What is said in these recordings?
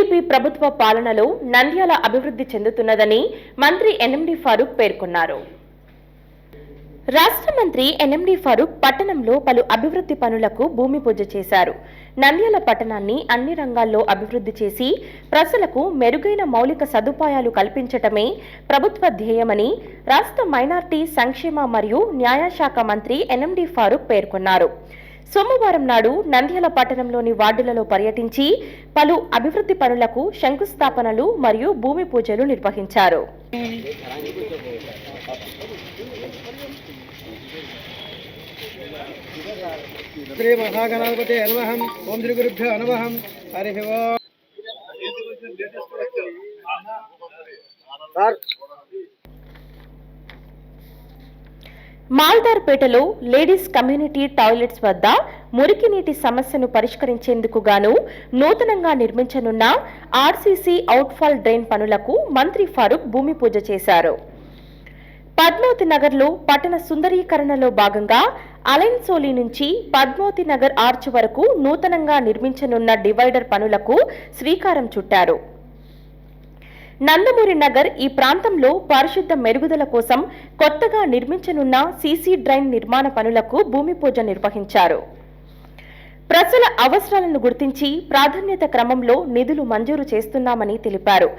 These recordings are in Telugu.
టీడీపీ ప్రభుత్వ పాలనలో నంద్యాల అభివృద్ధి చెందుతున్నదని మంత్రి ఎన్ఎండి ఫారూక్ పేర్కొన్నారు. రాష్ట్ర మంత్రి ఎన్ఎండి ఫారూక్ పట్టణంలో పలు అభివృద్ధి పనులకు భూమి పూజ చేశారు. నంద్యాల పట్టణాన్ని అన్ని రంగాల్లో అభివృద్ధి చేసి ప్రజలకు మెరుగైన మౌలిక సదుపాయాలు కల్పించటమే ప్రభుత్వ ధ్యేయమని రాష్ట్ర మైనార్టీ సంక్షేమ మరియు న్యాయశాఖ మంత్రి ఎన్ఎండి ఫారూక్ పేర్కొన్నారు. సోమవారం నాడు నంద్యాల పట్టణంలోని వార్డులలో పర్యటించి పలు అభివృద్ధి పనులకు శంకుస్థాపనలు మరియు భూమి పూజలు నిర్వహించారు. శ్రీ మహాగణాధిపతి నమః. ఓం శ్రీ గురుభ్యో నమః. హరి ఓం. మాల్దార్పేటలో లేడీస్ కమ్యూనిటీ టాయిలెట్స్ వద్ద మురికి నీటి సమస్యను పరిష్కరించేందుకు గాను నూతనంగా నిర్మించనున్న ఆర్సీసీ అవుట్ఫాల్ డ్రైన్ పనులకు మంత్రి ఫారూక్ భూమి పూజ చేశారు. పద్మావతి నగర్లో పట్టణ సుందరీకరణలో భాగంగా అలైన్సోలి నుంచి పద్మావతి నగర్ ఆర్చ్ వరకు నూతనంగా నిర్మించనున్న డివైడర్ పనులకు శ్రీకారం చుట్టారు. నందమూరి నగర్ ఈ ప్రాంతంలో పారిశుద్ధ మెరుగుదల కోసం కొత్తగా నిర్మించనున్న సీసీ డ్రైన్ నిర్మాణ పనులకు భూమి పూజ నిర్వహించారు. ప్రజల అవసరాలను గుర్తించి ప్రాధాన్యత క్రమంలో నిధులు మంజూరు చేస్తున్నామని తెలిపారు.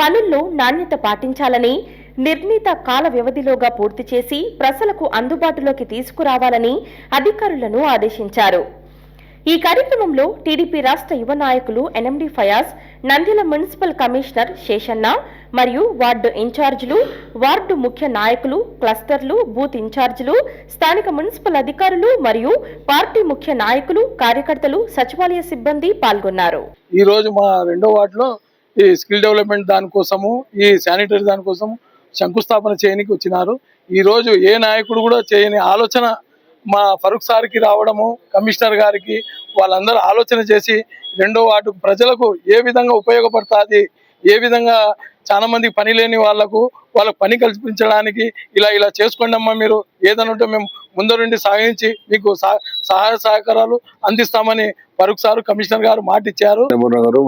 పనుల్లో నాణ్యత పాటించాలని, నిర్ణీత కాల వ్యవధిలోగా పూర్తి చేసి ప్రజలకు అందుబాటులోకి తీసుకురావాలని అధికారులను ఆదేశించారు. ఈ కార్యక్రమంలో టీడీపీ రాష్ట్ర యువ నాయకులు NMD Fayaz, Nandyal municipal commissioner Seshanna మరియు వార్డు ఇన్ఛార్జీలు, వార్డు ముఖ్య నాయకులు, క్లస్టర్లు, బూత్ ఇన్ఛార్జీలు, స్థానిక మున్సిపల్ అధికారులు మరియు పార్టీ ముఖ్య నాయకులు, కార్యకర్తలు, సచివాలయ సిబ్బంది పాల్గొన్నారు. ఈ రోజు మా రెండో వార్డులో ఈ స్కిల్ డెవలప్మెంట్ దానికోసము, ఈ శానిటరీ దానికోసం శంకుస్థాపన చేయడానికి వచ్చినారు. ఈ రోజు ఏ నాయకుడు కూడా చేయని ఆలోచన మా ఫరూక్ సార్కి రావడము, కమిషనర్ గారికి వాళ్ళందరూ ఆలోచన చేసి రెండో వార్డు ప్రజలకు ఏ విధంగా ఉపయోగపడుతుంది, ఏ విధంగా చాలా మందికి పని లేని వాళ్ళకు పని కల్పించడానికి ఇలా చేసుకోండి అమ్మా, మీరు ఏదైనా ఉంటే మేము ముందరుండి సాగించి మీకు సహాయ సహకారాలు అందిస్తామని ఫరూక్ సార్ కమిషనర్ గారు మాట ఇచ్చారు.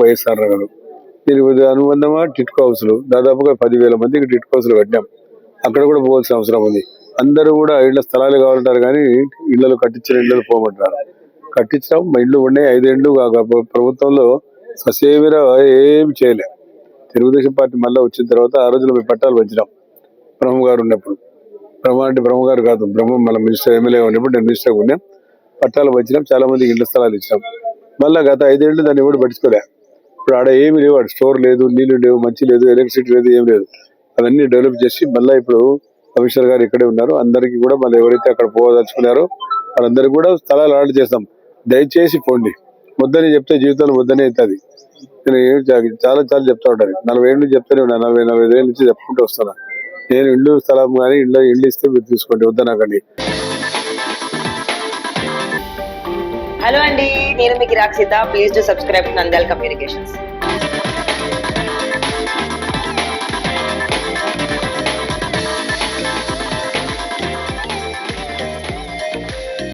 వైఎస్ఆర్ నగర్ దీని అనుబంధంగా టిట్కో హౌస్లు దాదాపుగా 10,000 మందికి టిట్కో హౌస్లు కట్టాం. అక్కడ కూడా పోవాల్సిన అవసరం ఉంది. అందరూ కూడా ఇళ్ల స్థలాలు కావాలంటారు కానీ ఇళ్లలో కట్టించిన ఇళ్లలో పోమంటారు. కట్టించడం ఇళ్ళు ఉన్నాయి. 5 ఏళ్ళు ప్రభుత్వంలో ససేమిర ఏమి చేయలే. తెలుగుదేశం పార్టీ మళ్ళీ వచ్చిన తర్వాత ఆ రోజుల్లో మేము పట్టాలు పంచినాం. బ్రహ్మ గారు ఉన్నప్పుడు, బ్రహ్మ గారు కాదు, మళ్ళీ మినిస్టర్ ఎమ్మెల్యే ఉన్నప్పుడు నేను మినిస్టర్గా ఉన్నాం. పట్టాలు పంచినాం, చాలా మందికి ఇళ్ల స్థలాలు ఇచ్చినాం. మళ్ళీ గత 5 ఏళ్ళు దాన్ని ఎవరు పట్టించుకోలే. ఇప్పుడు ఆడ ఏమి లేవు, ఆడ స్టోర్ లేదు, నీళ్లు లేవు, మంచి లేదు, ఎలక్ట్రిసిటీ లేదు, ఏం లేదు. అవన్నీ డెవలప్ చేసి మళ్ళీ ఇప్పుడు కమిషనర్ గారు ఇక్కడే ఉన్నారు. అందరికీ కూడా మళ్ళీ ఎవరైతే అక్కడ పోదలుచుకున్నారో వాళ్ళందరికీ కూడా స్థలాలు ఆర్డర్ చేస్తాం. దయచేసి పోండి. వద్దని చెప్తే జీవితంలో వద్దనే అవుతుంది. నేను చాలా చెప్తా ఉంటాను. 40 ఏళ్ళు చెప్తానే ఉన్నా, 40-45 ఏళ్ళ నుంచి చెప్పుకుంటూ వస్తున్నా. నేను ఇల్లు స్థలం కానీ ఇల్లు ఇస్తే మీరు తీసుకోండి, వద్దనాకండి. హలో అండి, నేను మీకు Rakshitha. Please do subscribe Nandyal communications.